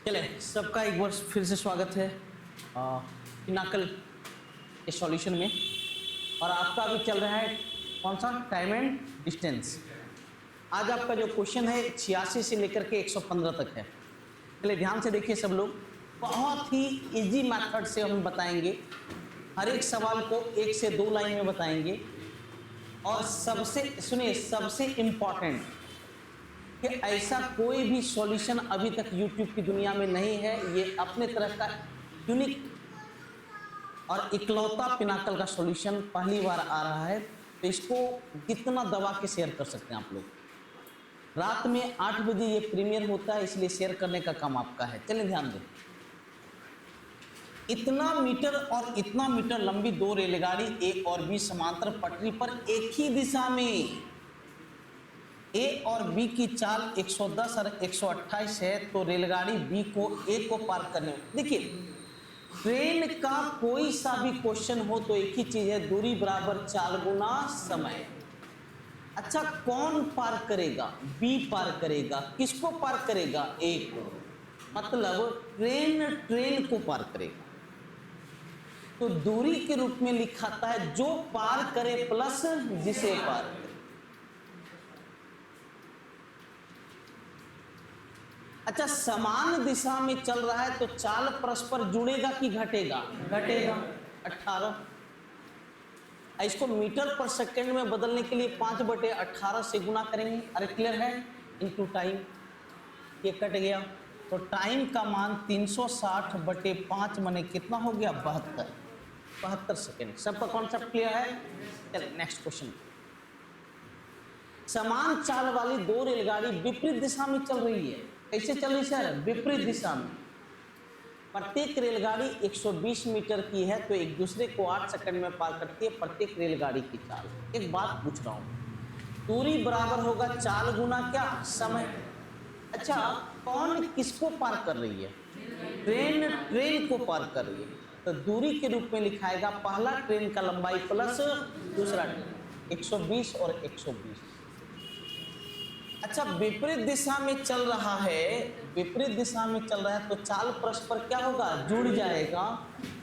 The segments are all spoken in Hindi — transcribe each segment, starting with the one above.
चले सबका एक बार फिर से स्वागत है पिनाकल के सॉल्यूशन में। और आपका अभी चल रहा है कौन सा, टाइम एंड डिस्टेंस। आज आपका जो क्वेश्चन है 86 से लेकर के 115 तक है। चलिए ध्यान से देखिए सब लोग, बहुत ही इजी मेथड से हम बताएंगे। हर एक सवाल को 1 से 2 लाइन में बताएंगे। और सबसे सुनिए, सबसे इम्पॉर्टेंट कि ऐसा कोई भी सॉल्यूशन अभी तक YouTube की दुनिया में नहीं है। ये अपने तरह का यूनिक और इकलौता पिनाकल का सॉल्यूशन पहली बार आ रहा है। तो इसको जितना दबा के शेयर कर सकते हैं आप लोग। रात में 8 बजे ये प्रीमियर होता है, इसलिए शेयर करने का काम आपका है। चलिए ध्यान दें, इतना मीटर और इतना मीटर लंबी 2 रेलगाड़ी ए और बी समांतर पटरी पर एक ही दिशा में, ए और बी की चाल 110 और 128 है। तो रेलगाड़ी बी को ए को पार करने, देखिए ट्रेन का कोई सा भी क्वेश्चन हो तो एक ही चीज है, दूरी बराबर चाल गुना समय। अच्छा, कौन पार करेगा? बी पार करेगा। किसको पार करेगा? ए को। मतलब ट्रेन को पार करेगा। तो दूरी के रूप में लिखाता है जो पार करे प्लस जिसे पार करे। अच्छा, समान दिशा में चल रहा है तो चाल परस्पर जुड़ेगा कि घटेगा? घटेगा। 18। इसको मीटर पर सेकंड में बदलने के लिए 5/18 से गुना करेंगे। अरे क्लियर है? इनटू टाइम, ये कट गया तो टाइम का मान 360/5 माने कितना हो गया? 72 सेकेंड। सबका कॉन्सेप्ट क्लियर है? चलिए नेक्स्ट क्वेश्चन। समान चाल वाली 2 रेलगाड़ी विपरीत दिशा में चल रही है। कैसे चल रही सर? विपरीत दिशा में। प्रत्येक रेलगाड़ी 120 मीटर की है तो एक दूसरे को 8 सेकंड में पार करती है प्रत्येक रेलगाड़ी की चाल। एक बात पूछ रहा हूं, दूरी बराबर होगा चाल गुना क्या? समय। अच्छा, कौन किसको पार कर रही है? ट्रेन को पार कर रही है। तो दूरी के रूप में लिखाएगा पहला ट्रेन का लंबाई प्लस दूसरा ट्रेन, 120 और 120। अच्छा, विपरीत दिशा में चल रहा है, विपरीत दिशा में चल रहा है तो चाल परस्पर क्या होगा? जुड़ जाएगा।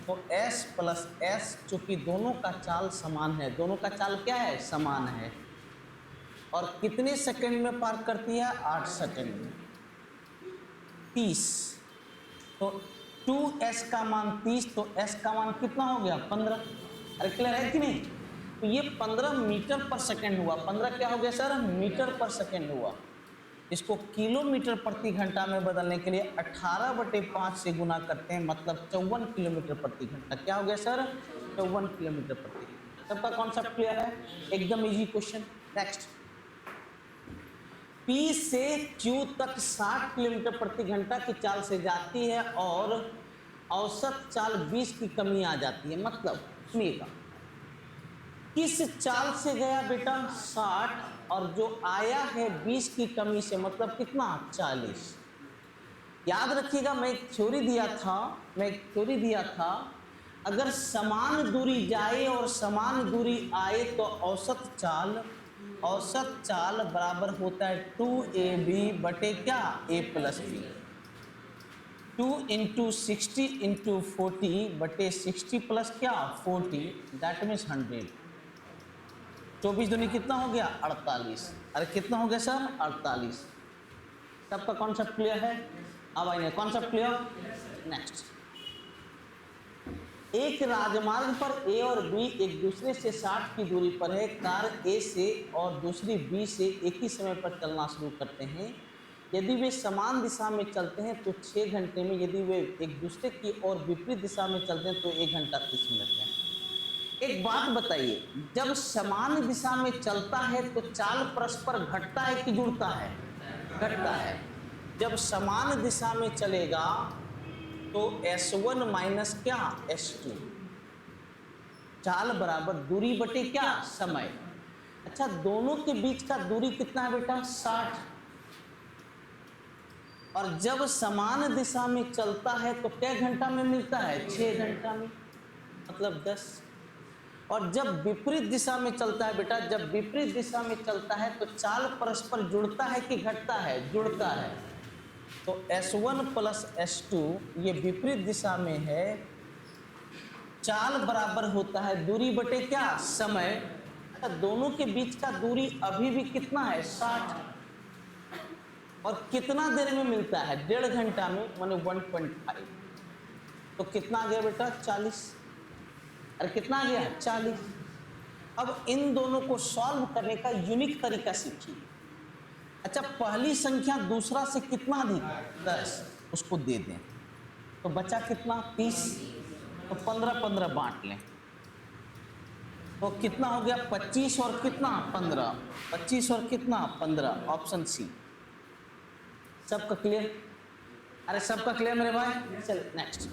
तो S प्लस S, चूंकि दोनों का चाल समान है, दोनों का चाल क्या है? समान है। और कितने सेकंड में पार करती है? 8 सेकंड में। 30 तो 2S का मान 30, तो S का मान कितना हो गया? 15। अरे क्लियर है कि नहीं? तो ये 15 मीटर पर सेकंड हुआ। 15 क्या हो गया सर? मीटर पर सेकंड हुआ। इसको किलोमीटर प्रति घंटा में बदलने के लिए 18/5 से गुना करते हैं, मतलब 54 किलोमीटर प्रति घंटा। क्या हो गया सर? 54 किलोमीटर प्रति घंटा। सबका कॉन्सेप्ट क्लियर है? एकदम इजी क्वेश्चन। नेक्स्ट, P से Q तक 60 किलोमीटर प्रति घंटा की चाल से जाती है और औसत चाल 20 की कमी आ जाती है। मतलब सुनिएगा, किस चाल से गया बेटा? 60, और जो आया है 20 की कमी से, मतलब कितना? 40। याद रखिएगा, मैं एक थ्योरी दिया था, अगर समान दूरी जाए और समान दूरी आए तो औसत चाल बराबर होता है 2AB बटे क्या? A plus B। 2 × 60 × 40 बटे 60 प्लस क्या? 40, दैट मीन्स 100। 24 दूनी कितना हो गया? 48। अरे कितना हो गया सर? 48। सबका कॉन्सेप्ट क्लियर है? अब आइए कॉन्सेप्ट क्लियर। नेक्स्ट, एक राजमार्ग पर ए और बी एक दूसरे से 60 की दूरी पर है। कार ए से और दूसरी बी से एक ही समय पर चलना शुरू करते हैं। यदि वे समान दिशा में चलते हैं तो 6 घंटे में, यदि वे एक दूसरे की ओर विपरीत दिशा में चलते हैं तो 1 घंटा 30 मिनट में। एक बात बताइए, जब समान दिशा में चलता है तो चाल परस्पर घटता है कि जुड़ता है? घटता है। जब समान दिशा में चलेगा तो S1 माइनस क्या? S2, चाल बराबर दूरी बटे क्या? समय। अच्छा, दोनों के बीच का दूरी कितना है बेटा? 60। और जब समान दिशा में चलता है तो क्या घंटा में मिलता है? 6 घंटा में, मतलब 10। और जब विपरीत दिशा में चलता है बेटा, जब विपरीत दिशा में चलता है तो चाल परस्पर जुड़ता है कि घटता है? जुड़ता है। तो S1 प्लस S2 ये विपरीत दिशा में है, चाल बराबर होता है दूरी बटे क्या, समय। अच्छा, दोनों के बीच का दूरी अभी भी कितना है, 60, और कितना देर में मिलता है, 1.5 घंटा में, माने 1.5। तो कितना आ गया बेटा, 40। अरे कितना आ गया, 40। अब इन दोनों को सॉल्व करने का यूनिक तरीका सीखिए। अच्छा, पहली संख्या दूसरा से कितना अधिक है, 10, उसको दे दें तो बचा कितना, 30। तो 15-15 बांट लें तो कितना हो गया, 25 और कितना, 15। 25 और कितना, 15। Option C. सबका क्लियर? अरे सबका क्लियर मेरे भाई? चल नेक्स्ट।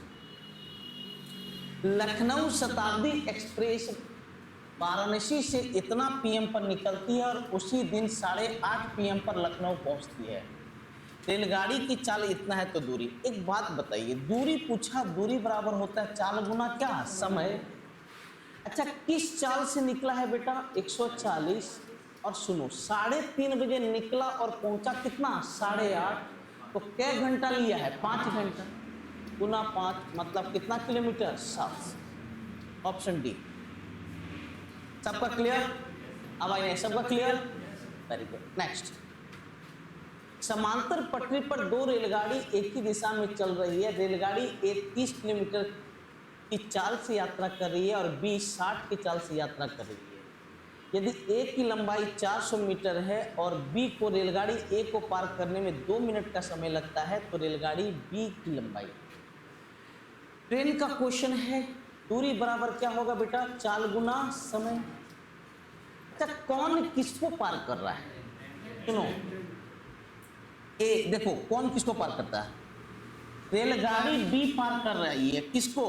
लखनऊ शताब्दी एक्सप्रेस वाराणसी से इतना पीएम पर निकलती है और उसी दिन 8:30 पीएम पर लखनऊ पहुंचती है। रेलगाड़ी की चाल इतना है तो दूरी। एक बात बताइए, दूरी पूछा, दूरी बराबर होता है चाल गुना क्या, समय। अच्छा, किस चाल से निकला है बेटा, 140। और सुनो, 3:30 बजे निकला और पहुंचा कितना, 8:30। तो क्या घंटा लिया है, 5 घंटा। गुना 5 मतलब कितना किलोमीटर, 7। Option D. सबका क्लियर? अब आइए, सबका क्लियर? Very good. नेक्स्ट। समांतर पटरी पर 2 रेलगाड़ी एक ही दिशा में चल रही है। रेलगाड़ी A 30 किलोमीटर की चाल से यात्रा कर रही है और B 60 की चाल से यात्रा कर रही है। यदि A की लंबाई 400 मीटर है और B को रेलगाड़ी A को पार करने में 2 मिनट का समय लगता है, तो रेलगाड़ी B की लंबाई। ट्रेन का क्वेश्चन है, दूरी बराबर क्या होगा बेटा, चाल गुना समय। अच्छा, कौन किसको पार कर रहा है, सुनो। ए देखो, कौन किसको पार करता है, रेलगाड़ी B पार कर रही है किसको,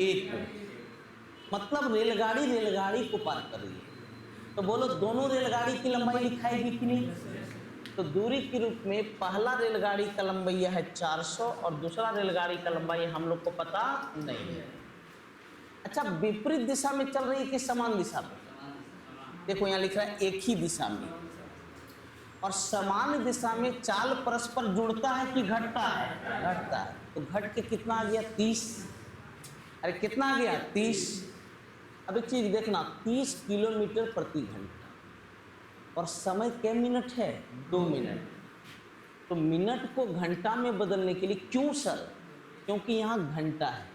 A को। मतलब रेलगाड़ी को पार कर रही है। तो बोलो, दोनों रेलगाड़ी की लंबाई लिखाएगी कि नहीं? तो दूरी के रूप में पहला रेलगाड़ी का लंबाई है 400 और दूसरा रेलगाड़ी का लंबाई हम लोग को पता नहीं है। अच्छा, विपरीत दिशा में चल रही है कि समान दिशा में? देखो यहाँ लिख रहा है एक ही दिशा में। और समान दिशा में चाल परस्पर जुड़ता है कि घटता है, घटता है। तो घट के कितना आ गया, 30। अरे कितना आ गया, 30। अब एक चीज देखना, 30 किलोमीटर प्रति घंटा और समय क्या मिनट है, 2 मिनट। तो मिनट को घंटा में बदलने के लिए, क्यों सर, क्योंकि यहाँ घंटा है।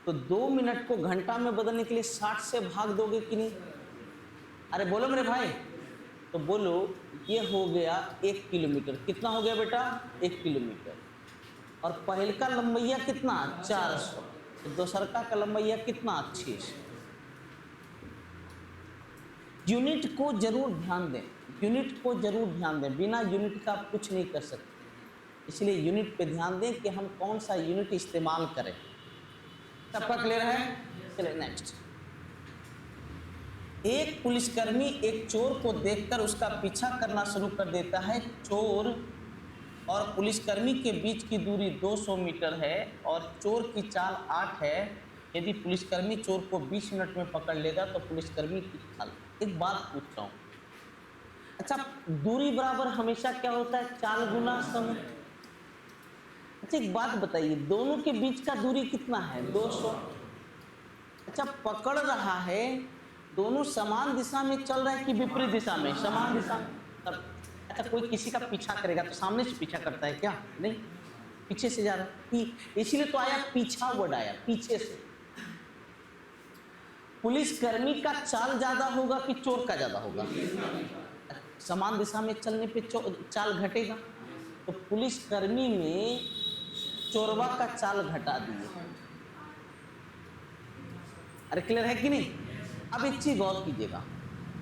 तो 2 मिनट को घंटा में बदलने के लिए 60 से भाग दोगे कि नहीं? अरे बोलो मेरे भाई, तो बोलो ये हो गया 1 किलोमीटर। कितना हो गया बेटा, 1 किलोमीटर। और पहल का लंबैया कितना, 400। तो दूसरका का लंबैया कितना, 600। यूनिट को जरूर ध्यान दें, यूनिट को जरूर ध्यान दें, बिना यूनिट का आप कुछ नहीं कर सकते। इसलिए यूनिट पे ध्यान दें कि हम कौन सा यूनिट इस्तेमाल करें। सबका क्लियर है? चलिए नेक्स्ट। एक पुलिसकर्मी एक चोर को देखकर उसका पीछा करना शुरू कर देता है। चोर और पुलिसकर्मी के बीच की दूरी 200 मीटर है और चोर की चाल 8 है। यदि पुलिसकर्मी चोर को 20 मिनट में पकड़ लेगा तो पुलिसकर्मी की चाल। एक बात पूछ रहा हूँ, अच्छा, दूरी बराबर हमेशा क्या होता है, चाल गुना समय। अच्छा, एक बात बताइए, दोनों के बीच का दूरी कितना है, 200। अच्छा, पकड़ रहा है, दोनों समान दिशा में चल रहा है कि विपरीत दिशा में, समान दिशा में। तब अच्छा, कोई किसी का पीछा करेगा तो सामने से पीछा करता है क्या, नहीं, पीछे से जा रहा है। इसीलिए तो आया पीछा, वर्ड आया पीछे से। पुलिसकर्मी का चाल ज्यादा होगा कि चोर का ज्यादा होगा? समान दिशा में चलने पे चाल घटेगा। तो पुलिसकर्मी में चोरवा का चाल घटा दिए। अरे क्लियर है कि नहीं? अब एक चीज गौर कीजिएगा,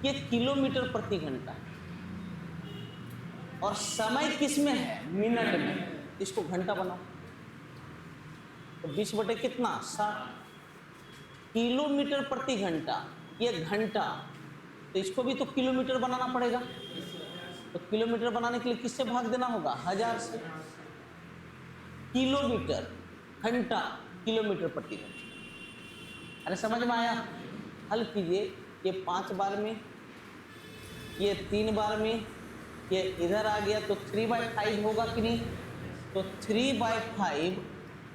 ये किलोमीटर प्रति घंटा है और समय किस में है, मिनट में। इसको घंटा बनाओ तो 20 बटे कितना, 60। किलोमीटर प्रति घंटा, ये घंटा, तो इसको भी तो किलोमीटर बनाना पड़ेगा। तो किलोमीटर बनाने के लिए किससे भाग देना होगा, 1000 से। किलोमीटर, घंटा, किलोमीटर प्रति घंटा। अरे समझ में आया? हल कीजिए, ये 5 बार में, ये 3 बार में, ये इधर आ गया तो 3/5 होगा कि नहीं? तो 3/5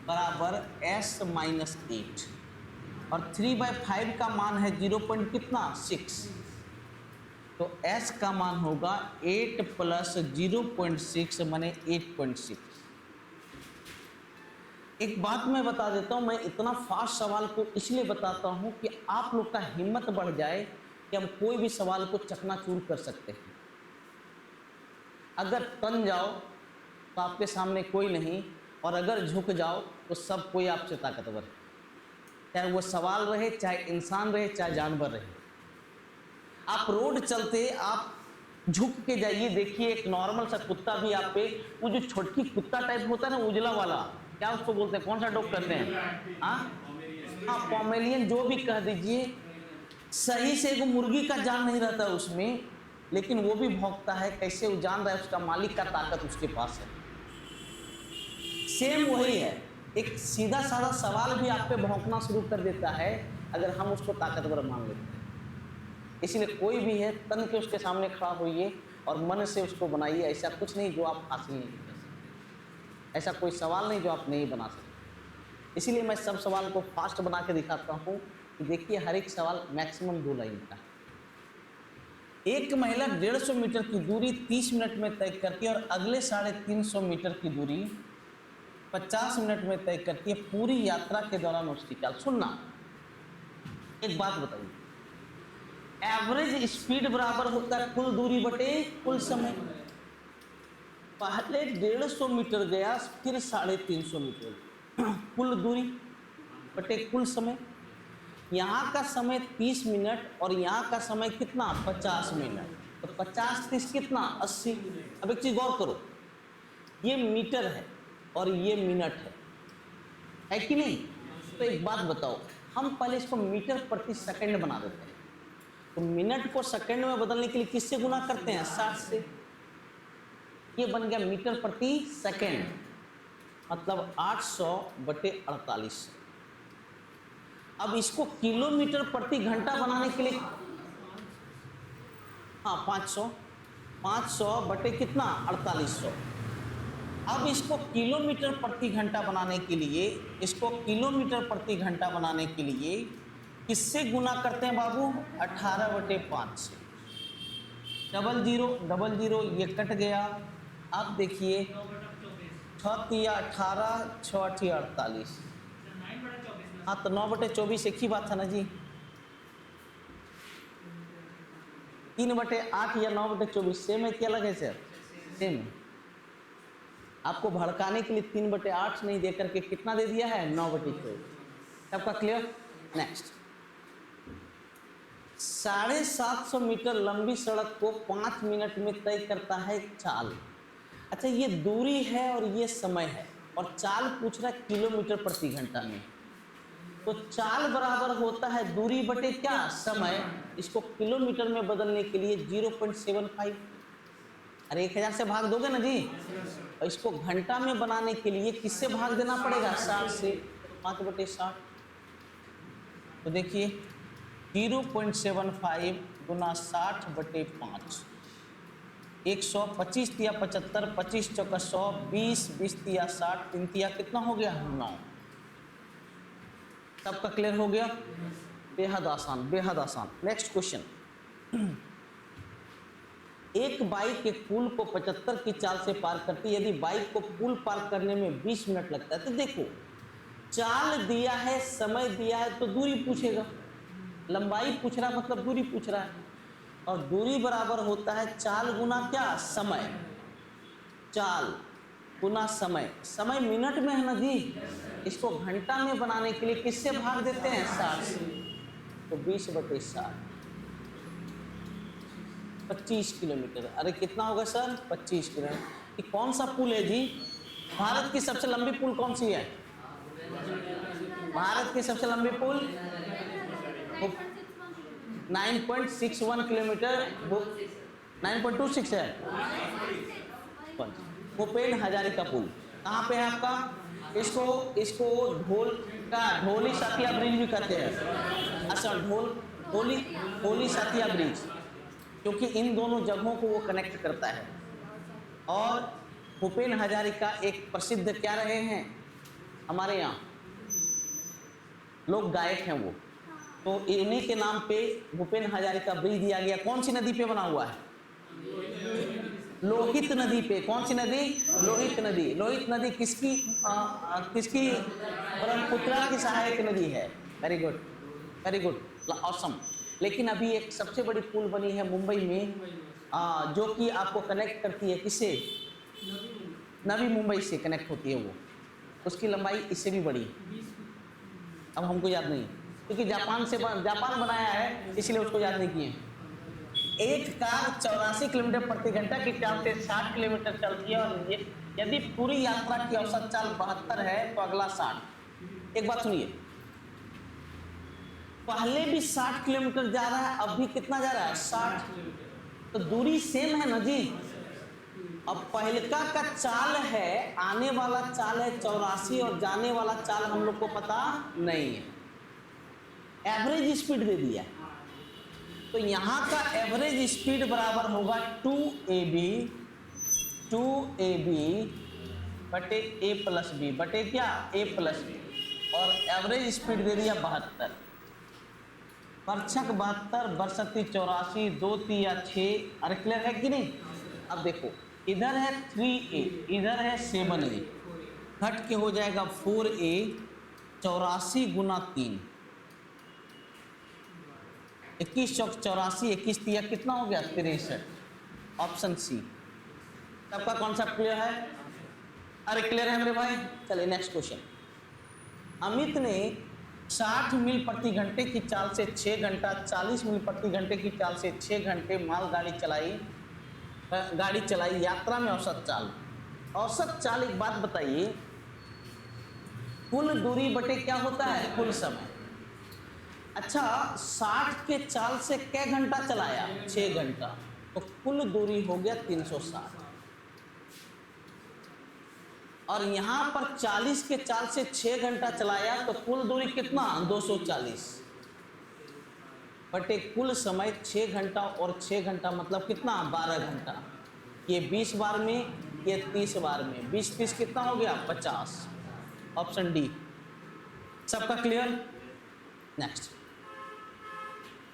बराबर s माइनस 8 और 3/5 का मान है 0 पॉइंट कितना 6, तो s का मान होगा 8 प्लस 0.6 माने 8.6। एक बात मैं बता देता हूं, मैं इतना फास्ट सवाल को इसलिए बताता हूं कि आप लोग का हिम्मत बढ़ जाए कि हम कोई भी सवाल को चकनाचूर कर सकते हैं। अगर तन जाओ तो आपके सामने कोई नहीं, और अगर झुक जाओ तो सब कोई आपसे ताकतवर है, चाहे वो सवाल रहे, चाहे इंसान रहे, चाहे जानवर रहे। आप रोड चलते आप झुक के जाइए, देखिए एक नॉर्मल सा कुत्ता भी आप पे, वो जो छोटकी कुत्ता टाइप होता है ना, उजला वाला, क्या उसको बोलते हैं, कौन सा डॉग कहते हैं? हाँ, पोमेलियन जो भी कह दीजिए, सही से एक मुर्गी का जान नहीं रहता उसमें, लेकिन वो भी भौंकता है। कैसे? वो जान रहा है उसका मालिक का ताकत उसके पास है। सेम वही है, एक सीधा साधा सवाल भी आप पे भौंकना शुरू कर देता है अगर हम उसको ताकतवर मान लेते हैं। इसलिए कोई भी है, तन के उसके सामने खड़ा होइए और मन से उसको बनाइए। ऐसा कुछ नहीं जो आप हासिल नहीं कर सकते, ऐसा कोई सवाल नहीं जो आप नहीं बना सकते। इसीलिए मैं सब सवाल को फास्ट बना के दिखाता हूँ कि देखिए हर एक सवाल मैक्सिमम 2 लाइन का है। एक महिला 150 मीटर की दूरी 30 मिनट में तय करती है और अगले 350 मीटर की दूरी 50 मिनट में तय करती है। पूरी यात्रा के दौरान उसकी चाल। सुनना, एक बात बताइए, एवरेज स्पीड बराबर होता है कुल दूरी बटे कुल समय। पहले 150 मीटर गया, फिर 350 मीटर, कुल दूरी बटे कुल समय। यहाँ का समय 30 मिनट और यहाँ का समय कितना 50 मिनट, तो 50-30 कितना 80। अब एक चीज गौर करो, ये मीटर है और ये मिनट है कि नहीं? तो एक बात बताओ, हम पहले इसको मीटर प्रति सेकंड बना देते हैं, तो मिनट को सेकंड में बदलने के लिए किससे गुना करते हैं? 60 से। ये बन गया मीटर प्रति सेकंड, मतलब 800/48। अब इसको किलोमीटर प्रति घंटा बनाने के लिए, हाँ 500 बटे कितना 4800। अब इसको किलोमीटर प्रति घंटा बनाने के लिए, इसको किलोमीटर प्रति घंटा बनाने के लिए किससे गुना करते हैं बाबू? 18/5 से। 00 ये कट गया। अब देखिए 6 या 18, 6 या 48, हाँ तो 9/24 एक ही बात है ना जी। 3/8 या 9/24 सेम है कि अलग है सर? सेम है। आपको भड़काने के लिए 3/8 नहीं दे करके कितना दे दिया है? 9/24। सबका क्लियर? नेक्स्ट, 750 मीटर लंबी सड़क को 5 मिनट में तय करता है चाल। अच्छा, ये दूरी है और ये समय है, और चाल पूछ रहा है किलोमीटर प्रति घंटा में, तो चाल बराबर होता है दूरी बटे क्या? समय। इसको किलोमीटर में बदलने के लिए 0.75, अरे 1000 से भाग दोगे ना जी। और इसको घंटा में बनाने के लिए किससे भाग देना पड़ेगा? 60 से। 5/60, तो देखिए 0.75 गुना 60/5, 125 या 75, 25 चौका 100, 20 या 60, 3 या कितना हो गया? 9। सबका क्लियर हो गया? बेहद आसान, बेहद आसान। नेक्स्ट क्वेश्चन, एक बाइक एक पुल को 75 की चाल से पार करती है। यदि बाइक को पुल पार करने में 20 मिनट लगता है, तो देखो चाल दिया है, समय दिया है, तो दूरी पूछेगा। लंबाई पूछ रहा मतलब दूरी पूछ रहा है, और दूरी बराबर होता है चाल गुना क्या? समय। चाल गुना समय, समय मिनट में है ना जी। इसको घंटा में बनाने के लिए किससे भाग देते हैं? 60 से। तो 20/60, 25 किलोमीटर। अरे कितना होगा सर? 25 किलोमीटर। ये कौन सा पुल है जी? भारत की सबसे लंबी पुल कौन सी है? भारत की सबसे लंबी पुल 9.61 किलोमीटर, 9.26 है। भूपेन हजारिका पुल कहाँ पे है आपका? इसको ढोली सातिया ब्रिज भी कहते हैं। अच्छा, ढोली सातिया ब्रिज, क्योंकि इन दोनों जगहों को वो कनेक्ट करता है। और भूपेन हजारिका एक प्रसिद्ध क्या रहे हैं हमारे यहाँ, लोग गायक हैं वो, तो इन्हीं के नाम पे भूपेन हजारिका ब्रिज दिया गया। कौन सी नदी पे बना हुआ है? लोहित नदी पे। कौन सी नदी? लोहित नदी। लोहित नदी किसकी किसकी? ब्रह्मपुत्रा की सहायक नदी है। Very good, very good, awesome. लेकिन अभी एक सबसे बड़ी पुल बनी है मुंबई में, जो कि आपको कनेक्ट करती है किससे? नवी मुंबई से कनेक्ट होती है वो। उसकी लंबाई इससे भी बड़ी, अब हमको याद नहीं क्योंकि जापान बनाया है, इसलिए उसको याद नहीं किए। एक कार 84 किलोमीटर प्रति घंटा की चाल से 60 किलोमीटर चलती है, और यदि पूरी यात्रा की औसत चाल 72 है तो अगला 60। एक बात सुनिए, पहले भी 60 किलोमीटर जा रहा है, अब भी कितना जा रहा है? 60। तो दूरी सेम है ना जी। अब पहलका का चाल है, आने वाला चाल है 84 और जाने वाला चाल हम लोग को पता नहीं है। एवरेज स्पीड दे दिया, तो यहां का एवरेज स्पीड बराबर होगा 2ab बटे a प्लस बी बटे क्या? a plus B. और एवरेज स्पीड दे दिया 72। परछक 72, बरसती 84, 2 3 6। अरे क्लियर है कि नहीं? अब देखो, इधर है 3a, इधर है 7a, घट के हो जाएगा 4a। 84 गुना 3, 21 चौक 84, 21 तिया कितना हो गया? 63। Option C. सबका कॉन्सेप्ट क्लियर है? अरे क्लियर है मेरे भाई? चलिए नेक्स्ट क्वेश्चन। अमित ने 60 मील प्रति घंटे की चाल से 6 घंटा, 40 मील प्रति घंटे की चाल से 6 घंटे मालगाड़ी चलाई। यात्रा में औसत चाल एक बात बताइए, कुल दूरी बटे क्या होता है? कुल समय। अच्छा, 60 के चाल से कै घंटा चलाया? 6 घंटा, तो कुल दूरी हो गया 360। और यहां पर 40 के चाल से 6 घंटा चलाया, तो कुल दूरी कितना? 240 बटे कुल समय 6 घंटा, और 6 घंटा मतलब कितना? 12 घंटा। ये 20 बार में, ये 30 बार में, 20 30 कितना हो गया? 50। Option D. सबका क्लियर? नेक्स्ट,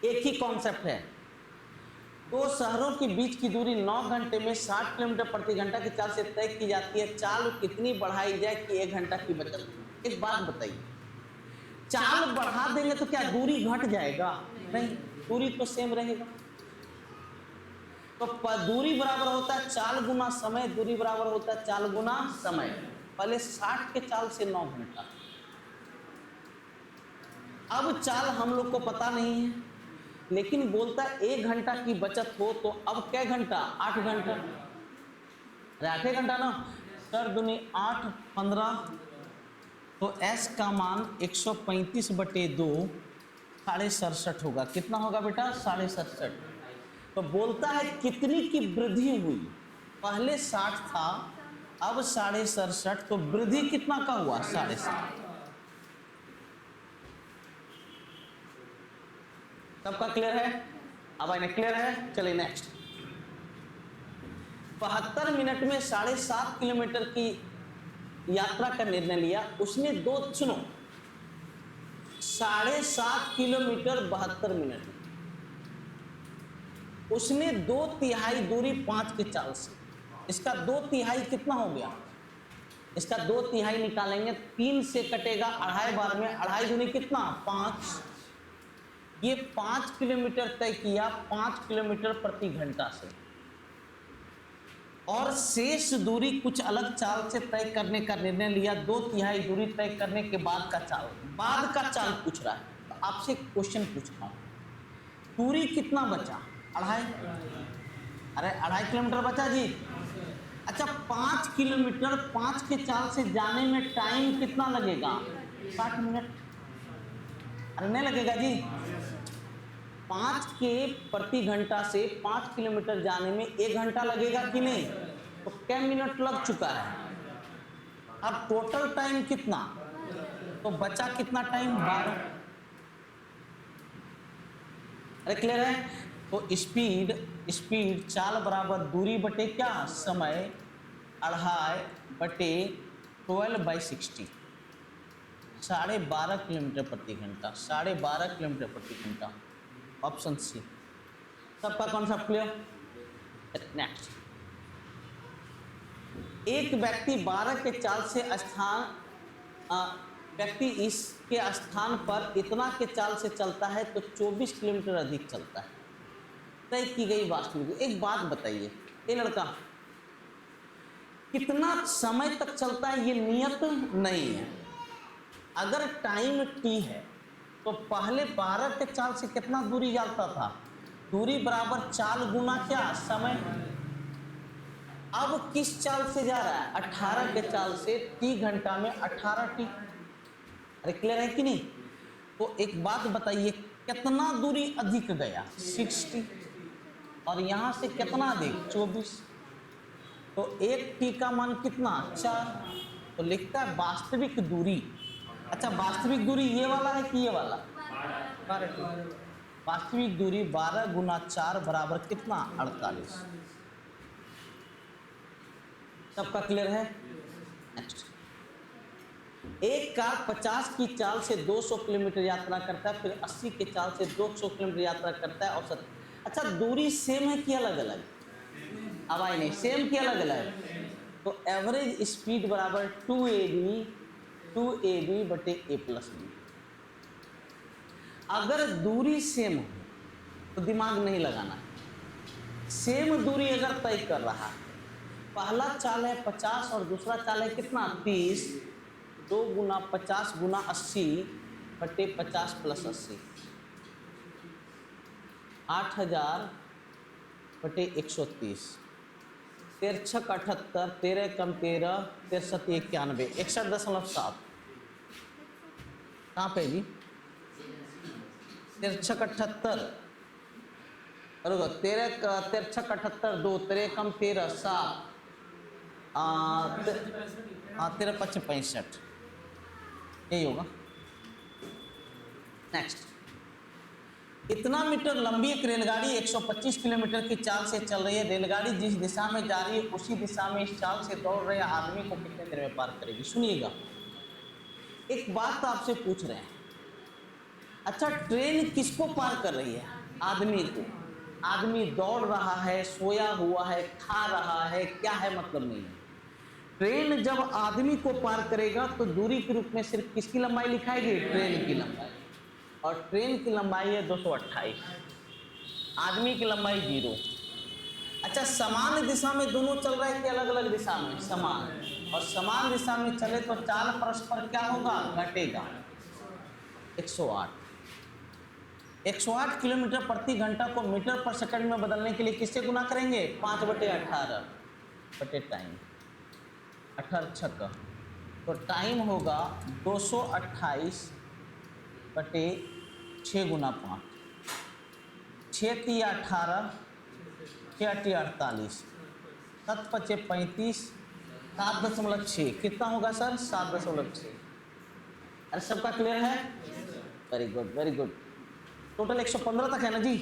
एक ही कॉन्सेप्ट है। दो शहरों के बीच की दूरी 9 घंटे में 60 किलोमीटर प्रति घंटा की चाल से तय की जाती है। चाल कितनी बढ़ाई जाए कि 1 घंटा की बचत? एक बात बताइए, चाल बढ़ा देंगे तो क्या दूरी घट जाएगा? नहीं, दूरी तो सेम रहेगा। तो दूरी बराबर होता है चाल गुना समय, दूरी बराबर होता है चाल गुना समय। पहले 60 के चाल से 9 घंटा, अब चाल हम लोग को पता नहीं है, लेकिन बोलता है 1 घंटा की बचत हो, तो अब क्या घंटा? 8 घंटा। अरे 8 घंटा ना, कर दूनी 8 15, तो s का मान 135 बटे 2 67.5 होगा। कितना होगा बेटा? 67.5। तो बोलता है कितनी की वृद्धि हुई? पहले 60 था, अब 67.5, तो वृद्धि कितना का हुआ? 7.5। सबका क्लियर है? अब आइए, क्लियर है? चलिए नेक्स्ट। 72 मिनट में 7.5 किलोमीटर की यात्रा का निर्णय लिया उसने। सुनो, 7.5 किलोमीटर 72 मिनट, उसने 2/3 दूरी 5 के चाल से। इसका 2/3 कितना हो गया? इसका 2/3 निकालेंगे, 3 से कटेगा 2.5 बार में, 2.5 दूनी कितना? 5। ये 5 किलोमीटर तय किया 5 किलोमीटर प्रति घंटा से, और शेष दूरी कुछ अलग चाल से तय करने का निर्णय लिया। 2/3 दूरी तय करने के बाद का चाल पूछ रहा है। तो आपसे क्वेश्चन पूछ रहा हूं, दूरी कितना बचा? 2.5। अरे 2.5 किलोमीटर बचा जी। अच्छा, 5 किलोमीटर 5 के चाल से जाने में टाइम कितना लगेगा? 60 मिनट। अरे नहीं लगेगा जी। 5 के प्रति घंटा से 5 किलोमीटर जाने में 1 घंटा लगेगा कि नहीं? तो क्या मिनट लग चुका है? अब टोटल टाइम कितना? तो बचा कितना टाइम? 12। अरे क्लियर है? तो स्पीड चाल बराबर दूरी बटे क्या? समय। 2.5/12/60, 12.5 किलोमीटर प्रति घंटा, 12.5 किलोमीटर प्रति घंटा। Option C. सबका कॉन्सेप्ट क्लियर? नेक्स्ट, एक व्यक्ति 12 के चाल से व्यक्ति इसके स्थान पर इतना के चाल से चलता है तो 24 किलोमीटर अधिक चलता है। तय की गई वास्तविक। एक बात बताइए, ये लड़का कितना समय तक चलता है ये नियत नहीं है। अगर टाइम टी है तो पहले 12 के चाल से कितना दूरी जाता था? दूरी बराबर चाल गुना क्या? समय। अब किस चाल से जा रहा है? 18 के चाल से। टी घंटा में 18 टी। अरे क्लियर है कि नहीं? तो एक बात बताइए, कितना दूरी अधिक गया? 60। और यहां से कितना अधिक? 24। तो एक टी का मान कितना? 4। तो लिखता है वास्तविक दूरी। अच्छा, वास्तविक दूरी ये वाला है कि ये वाला? 12। वास्तविक दूरी 12 गुना 4 बराबर कितना? 48। सबका क्लियर है? नेक्स्ट, एक कार 50 की चाल से 200 किलोमीटर यात्रा करता है, फिर 80 के चाल से 200 किलोमीटर यात्रा करता है औसत। अच्छा, दूरी सेम है कि अलग अलग? अब आई नहीं, सेम कि अलग अलग? तो एवरेज स्पीड बराबर 2ab बटे a प्लस बी। अगर दूरी सेम हो तो दिमाग नहीं लगाना। सेम दूरी अगर तय कर रहा है, पहला चाल है 50 और दूसरा चाल है कितना? 30। 2 गुना 50 गुना 80 बटे 50 प्लस 80, 8000 बटे 130। 13 छक 78, 13 कम 13, 13 91, 61.7। कहाँ पे जी? 13 छक 78, 13 छक 78, 2, 13 कम 13, 7, 13 5 65, यही होगा। नेक्स्ट, इतना मीटर लंबी एक रेलगाड़ी 125 किलोमीटर की चाल से चल रही है। रेलगाड़ी जिस दिशा में जा रही है उसी दिशा में इस चाल से दौड़ रहे आदमी को कितने देर में पार करेगी? सुनिएगा, एक बात आपसे पूछ रहे हैं। अच्छा, ट्रेन किसको पार कर रही है? आदमी को। आदमी दौड़ रहा है, सोया हुआ है, खा रहा है, क्या है मतलब नहीं है। ट्रेन जब आदमी को पार करेगा तो दूरी के रूप में सिर्फ किसकी लंबाई लिखाएगी? ट्रेन की लंबाई। और ट्रेन की लंबाई है 228, आदमी की लंबाई 0। अच्छा, समान दिशा में दोनों चल रहे हैं कि अलग अलग दिशा में? समान। और समान दिशा में चले तो चाल परस्पर क्या होगा? घटेगा। 108 किलोमीटर प्रति घंटा को मीटर पर सेकंड में बदलने के लिए किससे गुना करेंगे? 5/18 बटे टाइम, 18 छक्का, तो टाइम होगा 228 बटे 6 गुना 5, 6 × 18, 6 × 48, 7 × 5 35, 7.6। कितना होगा सर? 7.6। अरे सबका क्लियर है? Very good, very good. Total 115 तक है ना जी?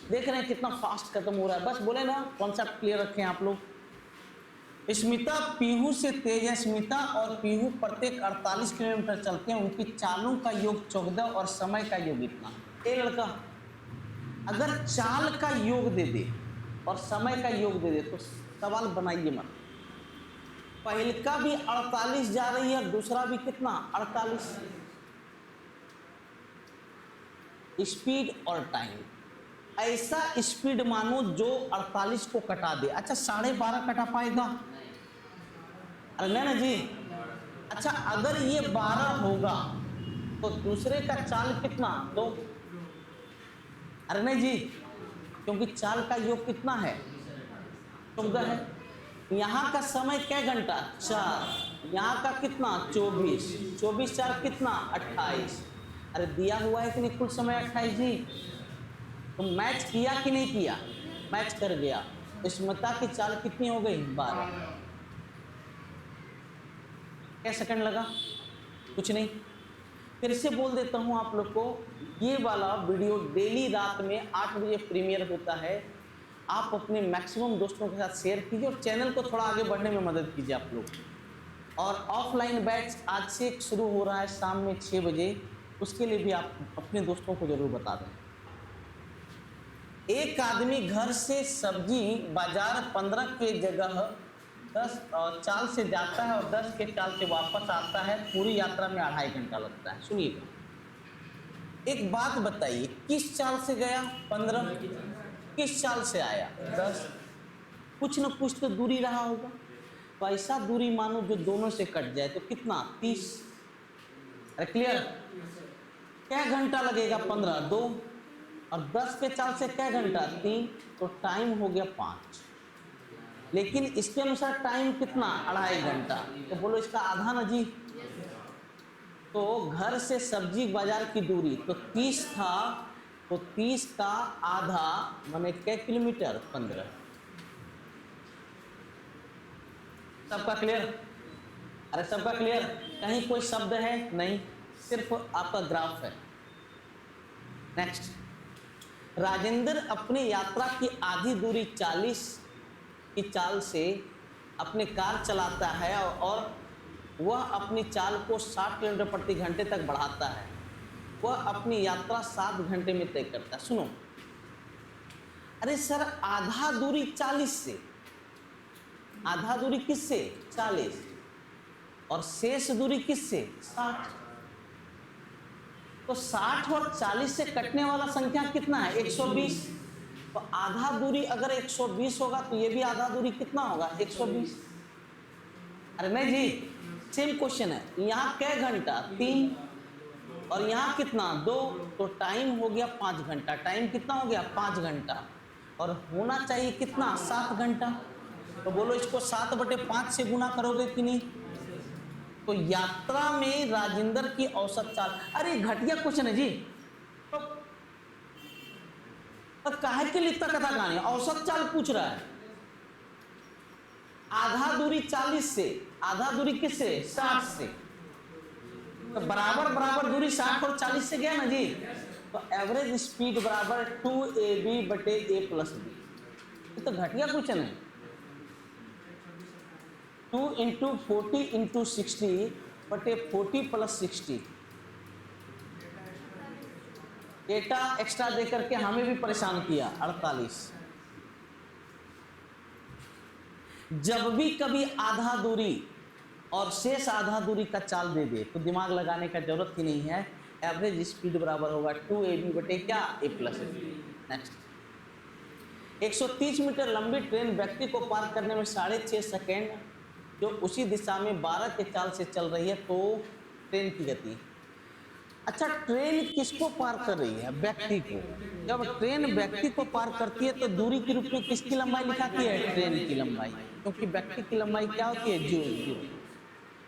देख रहे हैं कितना फास्ट खत्म हो रहा है। बस बोले ना, कॉन्सेप्ट क्लियर रखें आप लोग। स्मिता पीहू से तेज है। स्मिता और पीहू प्रत्येक 48 किलोमीटर चलते हैं। उनकी चालों का योग 14 और समय का योग इतना। ए लड़का, अगर चाल का योग दे दे और समय का योग दे दे तो सवाल बनाइए मत। पहले का भी 48 जा रही है, दूसरा भी कितना? 48। स्पीड और टाइम, ऐसा स्पीड मानो जो 48 को कटा दे। अच्छा, 12.5 कटा पाएगा? अरे नहीं ना जी। अच्छा, अगर ये 12 होगा तो दूसरे का चाल कितना? 2। अरे नहीं जी, क्योंकि चाल का योग कितना है? 14 है। यहाँ का समय क्या घंटा? 4। यहाँ का कितना? 24। 24 4 कितना? 28। अरे दिया हुआ है कि नहीं कुल समय 28 जी? तो मैच किया कि नहीं किया? मैच कर गया। स्मिता की चाल कितनी हो गई? 12। क्या सेकंड लगा? कुछ नहीं। फिर से बोल देता हूं आप लोग को, ये वाला वीडियो डेली रात में 8 बजे प्रीमियर होता है। आप अपने मैक्सिमम दोस्तों के साथ शेयर कीजिए और चैनल को थोड़ा आगे बढ़ने में मदद कीजिए आप लोग। और ऑफलाइन बैच आज से शुरू हो रहा है शाम में 6 बजे, उसके लिए भी आप अपने दोस्तों को जरूर बता दें। एक आदमी घर से सब्जी बाजार 15 के जगह 10 चाल से जाता है और 10 के चाल से वापस आता है। पूरी यात्रा में 2.5 घंटा लगता है। सुनिएगा, एक बात बताइए, किस चाल से गया 15, किस चाल से आया 10, कुछ न कुछ तो दूरी रहा होगा। तो ऐसा दूरी मानो जो दोनों से कट जाए तो कितना 30। अरे क्लियर? क्या घंटा लगेगा 15, 2 और 10 के चाल से क्या घंटा 3, तो टाइम हो गया 5। लेकिन इसके अनुसार टाइम कितना 2.5 घंटा। तो बोलो इसका आधा ना जी। तो घर से सब्जी बाजार की दूरी तो 30 था, तो 30 का आधा माने क्या किलोमीटर 15। सबका क्लियर? अरे सबका क्लियर? कहीं कोई शब्द है नहीं, सिर्फ आपका ग्राफ है। नेक्स्ट, राजेंद्र अपनी यात्रा की आधी दूरी 40 की चाल से अपने कार चलाता है और वह अपनी चाल को 60 किलोमीटर प्रति घंटे तक बढ़ाता है। वह अपनी यात्रा 7 घंटे में तय करता है। सुनो, अरे सर आधा दूरी 40 से, आधा दूरी किससे 40 और शेष दूरी किससे 60। तो 60 और 40 से कटने वाला संख्या कितना है 120। तो आधा दूरी अगर 120 होगा तो ये भी आधा दूरी कितना होगा 120। अरे नहीं जी, सेम क्वेश्चन है। यहाँ क्या घंटा 3 और यहाँ कितना 2, तो टाइम हो गया 5 घंटा। टाइम कितना हो गया 5 घंटा और होना चाहिए कितना 7 घंटा। तो बोलो इसको 7/5 से गुना करोगे कि नहीं। तो यात्रा में राजेंद्र की औसत चाल, अरे घटिया क्वेश्चन है जी। तो काहे के लिए इतना कथा कहानी, औसत चाल पूछ रहा है। आधा दूरी 40 से, आधा दूरी किससे 60 से, तो बराबर बराबर दूरी 60 और 40 से गया ना जी। तो एवरेज स्पीड बराबर 2ab/a+b। तो घटिया क्वेश्चन है। 2 × 40 × 60/40 + 60। डेटा एक्स्ट्रा देकर के हमें भी परेशान किया 48। जब भी कभी आधा दूरी और शेष आधा दूरी का चाल दे दे तो दिमाग लगाने का जरूरत ही नहीं है। एवरेज स्पीड बराबर होगा 2ab/a+b। नेक्स्ट, 130 मीटर लंबी ट्रेन व्यक्ति को पार करने में 6.5 सेकेंड, जो उसी दिशा में 12 के चाल से चल रही है। तो ट्रेन की गति। अच्छा, ट्रेन किसको पार कर रही है? व्यक्ति को। जब ट्रेन व्यक्ति को पार करती है तो दूरी के रूप में किसकी लंबाई लिखाती है? ट्रेन की लंबाई, क्योंकि व्यक्ति की लंबाई क्या होती है? जीरो।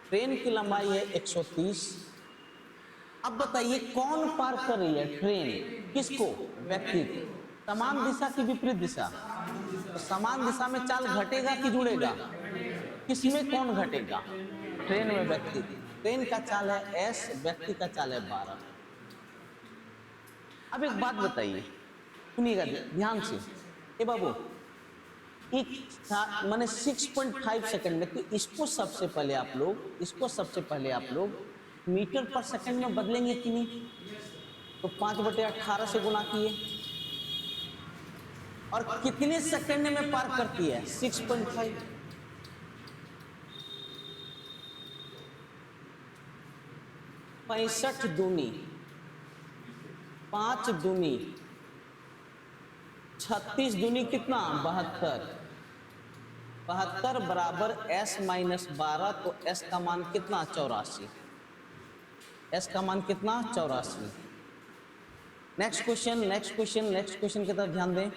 ट्रेन की लंबाई है 130। अब बताइए कौन पार कर रही है? ट्रेन किसको? व्यक्ति को। समान दिशा की विपरीत दिशा, तो समान दिशा में चाल घटेगा कि जुड़ेगा? किसमें कौन घटेगा? ट्रेन में व्यक्ति। ट्रेन का चाल है s, व्यक्ति का चाल है 12। अब एक बात बताइए, सुनिएगा ध्यान से। ए बाबू, मैंने 6.5 सेकंड में, तो इसको सबसे पहले आप लोग मीटर पर सेकंड में बदलेंगे कि नहीं? तो 5/18 से गुना किए और कितने सेकंड में पार करती है? 6.5। 65 दूनी 5 दूनी 36 दूनी कितना? 72। 72 बराबर s - 12, तो s का मान कितना? 84। s का मान कितना? 84। नेक्स्ट क्वेश्चन की तरफ ध्यान दें।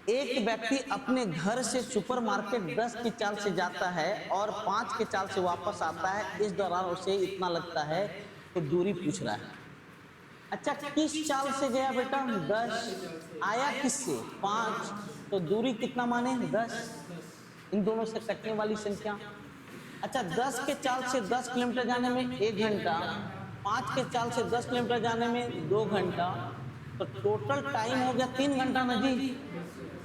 एक व्यक्ति अपने घर से सुपरमार्केट 10 की चाल से जाता है और 5 के चाल से वापस आता है। इस दौरान उसे इतना लगता है, तो दूरी पूछ रहा है। अच्छा, किस चाल से गया बेटा? 10। आया किससे? 5। तो दूरी कितना माने? 10। इन दोनों से कटने वाली संख्या। अच्छा, 10 के चाल से 10 किलोमीटर जाने में 1 घंटा, 5 के चाल से 10 किलोमीटर जाने में 2 घंटा, तो टोटल टाइम हो गया 3 घंटा ना जी,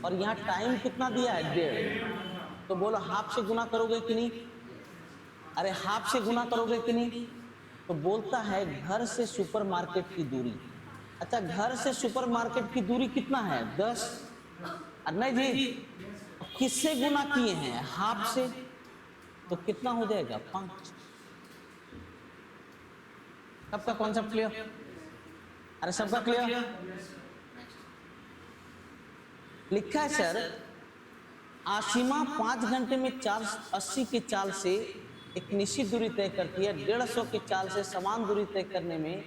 और यहाँ टाइम कितना दिया है 1.5। तो बोलो हाफ से गुना करोगे कि नहीं? अरे हाफ से गुना करोगे कि नहीं? तो बोलता है घर से सुपरमार्केट की दूरी। अच्छा, घर से सुपरमार्केट की दूरी कितना है? 10। नहीं जी, किससे गुना किए हैं? हाफ से। तो कितना हो जाएगा? 5। सबका कॉन्सेप्ट क्लियर? अरे सबका क्लियर? लिखा है सर, आसिमा 5 घंटे में 480 के चाल से एक निश्चित दूरी तय करती है। 150 के चाल से समान दूरी तय करने में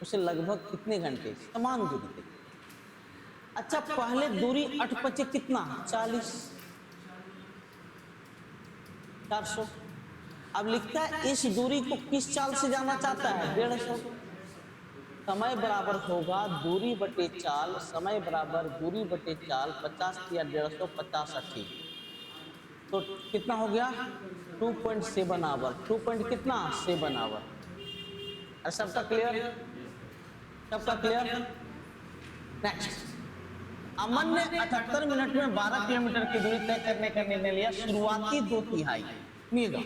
उसे लगभग कितने घंटे? समान दूरी तय। अच्छा, पहले दूरी 8 कितना? 40, 400। अब लिखता है इस दूरी को किस चाल से जाना चाहता है? 150। समय बराबर होगा दूरी बटे चाल, समय बराबर दूरी बटे चाल, 50 या 150, 50 80। तो कितना हो गया? 2.7 आवर। 2 पॉइंट कितना? 7 आवर। सबका क्लियर? सबका क्लियर? नेक्स्ट, अमन ने 78 मिनट में 12 किलोमीटर की दूरी तय करने का निर्णय लिया। शुरुआती 2/3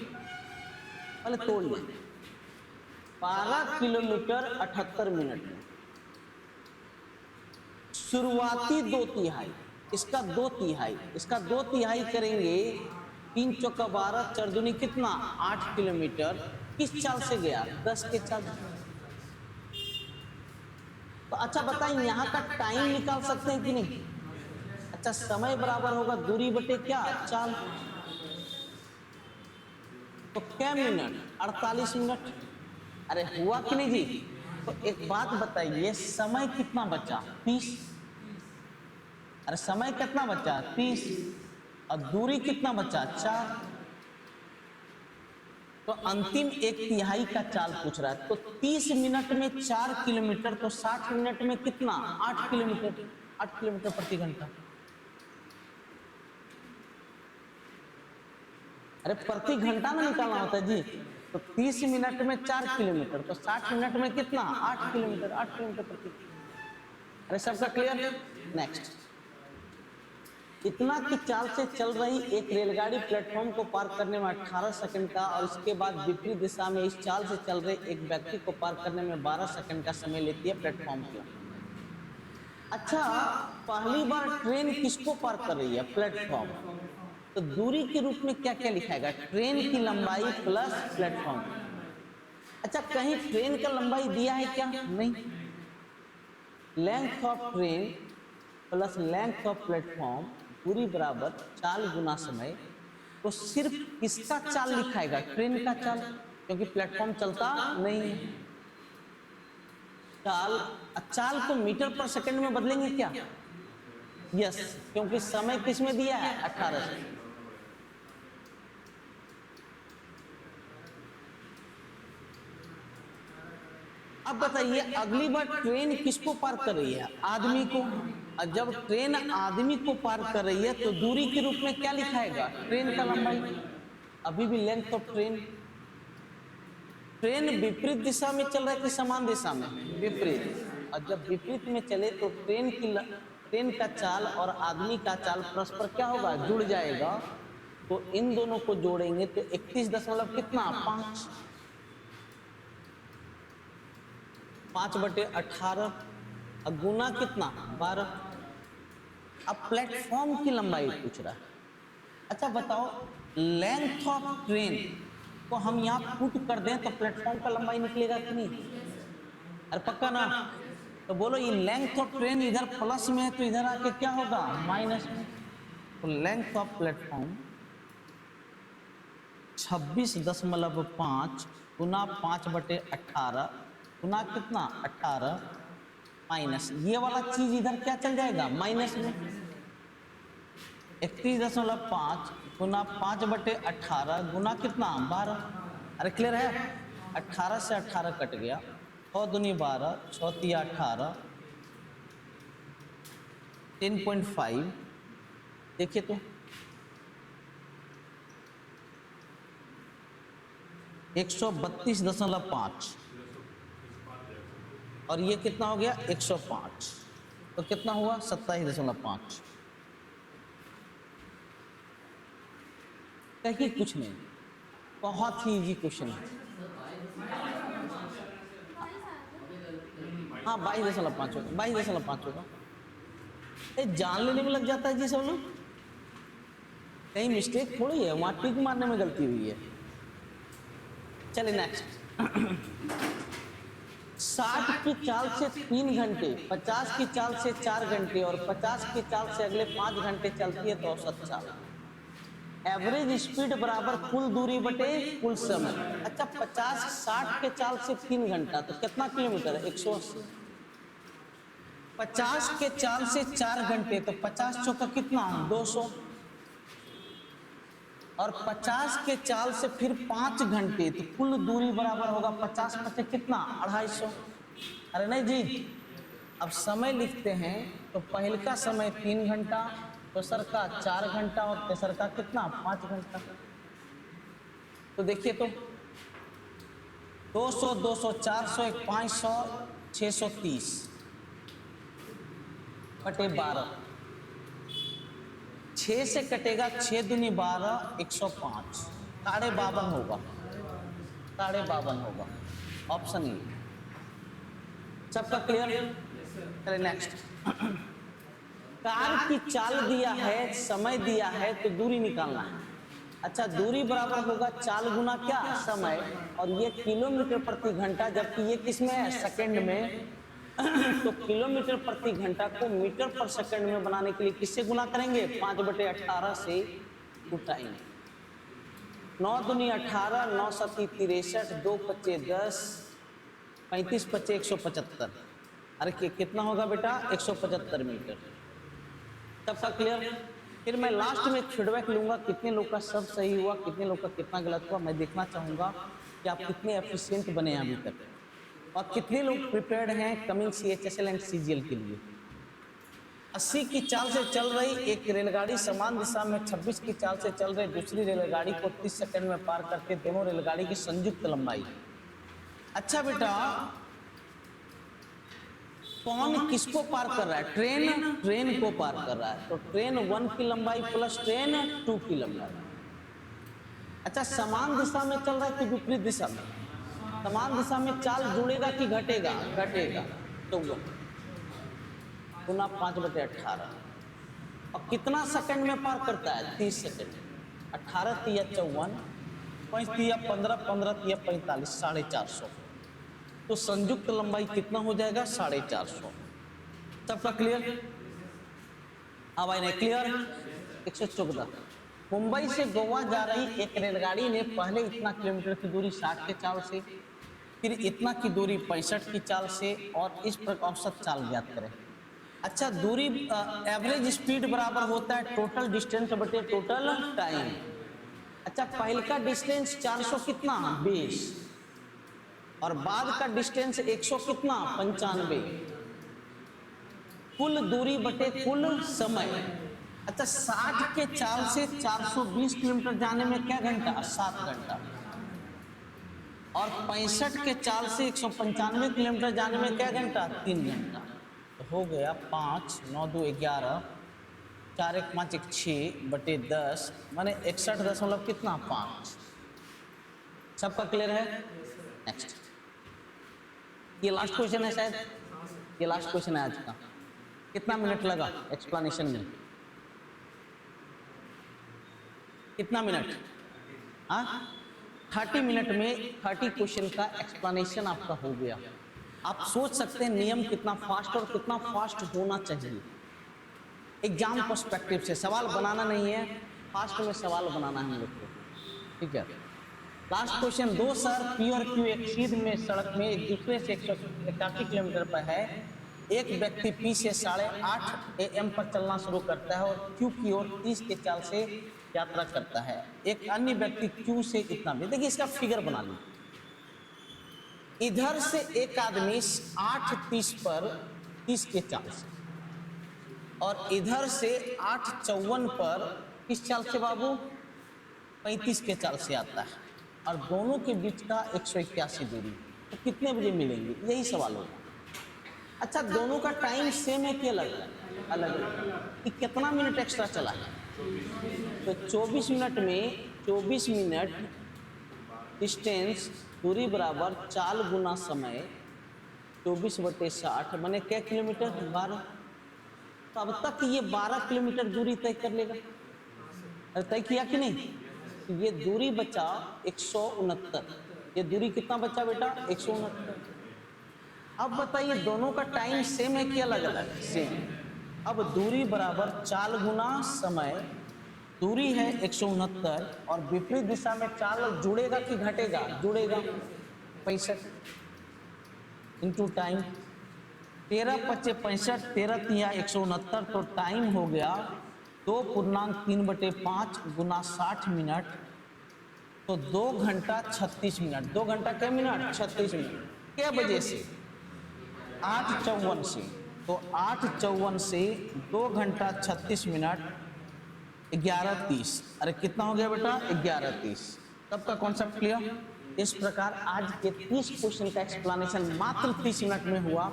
पहले तोड़ लें। 12 किलोमीटर 78 मिनट में, शुरुआती 2/3, इसका 2/3, इसका 2/3 करेंगे। 3 चौका 12, 4 दूनी कितना? 8 किलोमीटर। किस चाल से गया? 10 के चाल। तो अच्छा बताइए, यहाँ का टाइम निकाल सकते हैं कि नहीं? अच्छा, समय बराबर होगा दूरी बटे क्या? चाल। तो क्या मिनट? 48 मिनट। अरे हुआ कि नहीं जी? तो एक बात बताइए, समय कितना बचा? 30। अरे समय कितना बचा? 30। और दूरी कितना बचा? 4। तो अंतिम 1/3 का चाल पूछ रहा है। तो 30 मिनट में 4 किलोमीटर, तो 60 मिनट में कितना? 8 किलोमीटर। 8 किलोमीटर प्रति घंटा। अरे प्रति घंटा में निकालना होता है जी। तो 30 मिनट में 4 किलोमीटर, तो 60 मिनट में कितना? 8 किलोमीटर। 8 किलोमीटर प्रति। अरे सबका क्लियर? नेक्स्ट, इतना की चाल से चल रही एक रेलगाड़ी प्लेटफॉर्म को पार करने में 18 सेकंड का और इसके बाद विपरीत दिशा में इस चाल से चल रहे एक व्यक्ति को पार करने में 12 सेकंड का समय लेती है प्लेटफॉर्म की। अच्छा, पहली बार ट्रेन किसको पार कर रही है? प्लेटफॉर्म। तो दूरी के रूप में क्या क्या लिखाएगा? ट्रेन की लंबाई प्लस प्लेटफॉर्म। अच्छा, कहीं ट्रेन का लंबाई दिया है क्या? नहीं। Length of train plus length of platform, दूरी बराबर चाल गुना समय। तो सिर्फ किसका चाल लिखाएगा? ट्रेन का चाल, क्योंकि प्लेटफॉर्म चलता नहीं है। चाल को मीटर पर सेकंड में बदलेंगे क्या? यस, क्योंकि समय किस में दिया है? 18 से। अब बताइए, अगली बार ट्रेन किसको पार कर रही है? आदमी को। और जब ट्रेन आदमी को पार कर रही है तो दूरी के रूप में क्या लिखाएगा? ट्रेन का लंबाई। अभी भी लेंथ ऑफ ट्रेन। ट्रेन विपरीत दिशा में चल रहा है कि समान दिशा में? विपरीत। और जब विपरीत में चले तो ट्रेन का चाल और आदमी का चाल परस्पर क्या होगा? जुड़ जाएगा। तो इन दोनों को जोड़ेंगे तो 31 दशमलव कितना? 5। 5/18 और गुना कितना? 12। अब प्लेटफॉर्म की लंबाई पूछ रहा है। अच्छा बताओ, लेंथ ऑफ ट्रेन को हम यहाँ पुट कर दें तो प्लेटफॉर्म का लंबाई निकलेगा कि नहीं? अरे पक्का ना? तो बोलो, ये लेंथ ऑफ ट्रेन इधर प्लस में है तो इधर आके क्या होगा? माइनस में। तो लेंथ ऑफ प्लेटफॉर्म 26.5 गुना 5/18 गुना कितना? 18 माइनस ये वाला चीज इधर क्या चल जाएगा? माइनस में। 31.5 गुना 5/18 गुना कितना? 12। अरे क्लियर है? 18 से 18 कट गया, 6 दूनी 12, 6 तिया 18, 10.5। देखिए तो 132.5 और ये कितना हो गया? 105। तो कितना हुआ 27.5। कहिए कुछ नहीं, बहुत ही इजी क्वेश्चन है। हाँ 22.5 होगा, 22.5 होगा। जान लेने में लग जाता है जी सब लोग, कहीं मिस्टेक थोड़ी है, वहां टिक मारने में गलती हुई है। चलिए नेक्स्ट। 60 की चाल से 3 घंटे, 50 की चाल से 4 घंटे और 50 की चाल से अगले 5 घंटे चलती है तो औसत चाल। एवरेज स्पीड बराबर कुल दूरी बटे कुल समय। अच्छा 50 60 के चाल से 3 घंटा तो कितना किलोमीटर है 180। 50 के चाल से 4 घंटे तो 50 चौका कितना 200 और 50 के चाल से फिर 5 घंटे तो कुल दूरी बराबर होगा 50 पचे कितना 250। अरे नहीं जी, अब समय लिखते हैं तो पहले का समय 3 घंटा, दूसर का 4 घंटा और तेसर का कितना 5 घंटा। तो देखिए तो 200 200 400 500 630 बटे 12, 6 से कटेगा 6 दूनी 12 105, 52.5 होगा, 52.5 होगा। Option A. सबका क्लियर? चलिए नेक्स्ट। कार की चाल दिया है, समय दिया है तो दूरी निकालना है। अच्छा दूरी बराबर होगा चाल गुना क्या समय, और ये किलोमीटर प्रति घंटा, जबकि ये किसमें है सेकंड में। तो किलोमीटर प्रति घंटा को मीटर पर सेकंड में बनाने के लिए किससे गुना करेंगे 5/18 से उठाएंगे। 9 दूनी 18, 9 सती 63, 2 पच्चे 10, 35 पच्चे 175। अरे कितना होगा बेटा 175 मीटर। सबका क्लियर? फिर मैं लास्ट में एक फीडबैक लूंगा, कितने लोग का सब सही हुआ, कितने लोग का कितना गलत हुआ। मैं देखना चाहूंगा कि आप कितने एफिशिएंट बने हैं अभी तक और कितने लोग प्रिपेयर्ड हैं कमिंग CHSL एंड CGL के लिए। 80 की चाल से चल रही एक रेलगाड़ी समान दिशा में 26 की चाल से चल रही दूसरी रेलगाड़ी को 30 सेकंड में पार करके दोनों रेलगाड़ी की संयुक्त लंबाई। अच्छा बेटा कौन किसको पार कर रहा है? ट्रेन को पार कर रहा है, तो ट्रेन 1 की लंबाई प्लस ट्रेन 2 की लंबाई। अच्छा समान दिशा में चल रहा है कि विपरीत दिशा में? समान दिशा में चाल जुड़ेगा कि घटेगा? घटेगा। तो गुना 5/18 और कितना सेकंड में पार करता है 30 सेकंड। 18 तिया 54, 5 तिया 15, 15 तिया 45, 450। तो संयुक्त लंबाई कितना हो जाएगा 450। सबका क्लियर? अब आए क्लियर? 114। मुंबई से गोवा जा रही एक रेलगाड़ी ने पहले इतना किलोमीटर की दूरी 60 के चाल से, फिर इतना की दूरी 65 की चाल से और इस प्रकार औसत चाल ज्ञात करें। अच्छा दूरी एवरेज स्पीड बराबर होता है टोटल डिस्टेंस बटे टोटल टाइम। अच्छा पहले का डिस्टेंस 400 कितना 20 और बाद का डिस्टेंस 100 कितना 95। कुल दूरी बटे कुल समय। अच्छा 60 के चाल से 420 किलोमीटर जाने में क्या घंटा 7 घंटा और 65 के चाल से 195 किलोमीटर जाने में क्या घंटा 3 घंटा। तो हो गया 5 9 2 11 4 1 5 1 6 बटे 10 माने 61 दशमलव कितना 5। सबका क्लियर है? नेक्स्ट। ये लास्ट क्वेश्चन है शायद, ये लास्ट क्वेश्चन है आज का। कितना मिनट लगा एक्सप्लेनेशन में? कितना मिनट? हाँ 30 मिनट में 30 क्वेश्चन का एक्सप्लेनेशन आपका हो गया। आप सोच सकते हैं नियम कितना फास्ट और कितना फास्ट होना चाहिए। एग्जाम पर्सपेक्टिव से सवाल बनाना नहीं है, फास्ट में सवाल बनाना है हम लोग को, ठीक है। Last question. 2 सर P और Q एक सीध में सड़क में एक दूसरे से 181 किलोमीटर पर है। एक व्यक्ति P से 8:30 AM पर चलना शुरू करता है और Q की ओर 30 के चाल से यात्रा करता है। एक अन्य व्यक्ति Q से इतना भी, देखिए इसका फिगर बना लीजिए। इधर से एक आदमी 8:30 पर 30 के चाल से और इधर से 8:54 पर किस चाल से बाबू 35 के चाल से आता है और दोनों के बीच का 181 दूरी, तो कितने बजे मिलेंगे? यही सवाल होगा। अच्छा, दोनों का टाइम सेम है कि अलग अलग अलग? कि कितना मिनट एक्स्ट्रा चला है? तो 24 मिनट में 24 मिनट डिस्टेंस, दूरी बराबर चाल गुना समय, 24/60 माने क्या किलोमीटर? 12। तो अब तक ये 12 किलोमीटर दूरी तय कर लेगा। अरे तय किया कि नहीं? तो ये दूरी बचा 169। ये दूरी कितना बचा बेटा? 169। अब बताइए दोनों का टाइम सेम है कि अलग अलग? सेम। अब दूरी बराबर चाल गुना समय, दूरी है 169 और विपरीत दिशा में चाल जुड़ेगा कि घटेगा? जुड़ेगा। 65 इंटू टाइम, 13×5 = 65, 13×3 = 169, तो टाइम हो गया 2.3/5 गुना 60 मिनट, तो 2 घंटा 36 मिनट। 2 घंटा क्या मिनट? 36 मिनट। क्या बजे से? 8:54 से। तो 8:54 से 2 घंटा 36 मिनट 11:30। अरे कितना हो गया बेटा? 11:30। तब का कॉन्सेप्ट क्लियर? इस प्रकार आज के 30 क्वेश्चन का एक्सप्लेनेशन मात्र 30 मिनट में हुआ।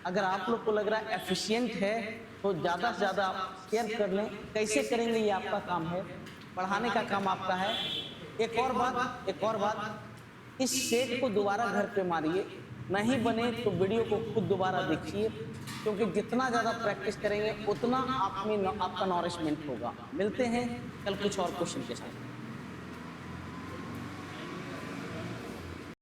अगर आप लोग को लग रहा है एफिशिएंट है तो ज़्यादा से ज़्यादा शेयर कर लें। कैसे करेंगे ये आपका काम है, पढ़ाने का काम आपका है। एक और बात, इस सेट को दोबारा घर पे मारिए, नहीं बने तो वीडियो को खुद दोबारा देखिए, क्योंकि जितना ज़्यादा प्रैक्टिस करेंगे उतना आपका नॉरिशमेंट होगा। मिलते हैं कल कुछ और क्वेश्चन के साथ।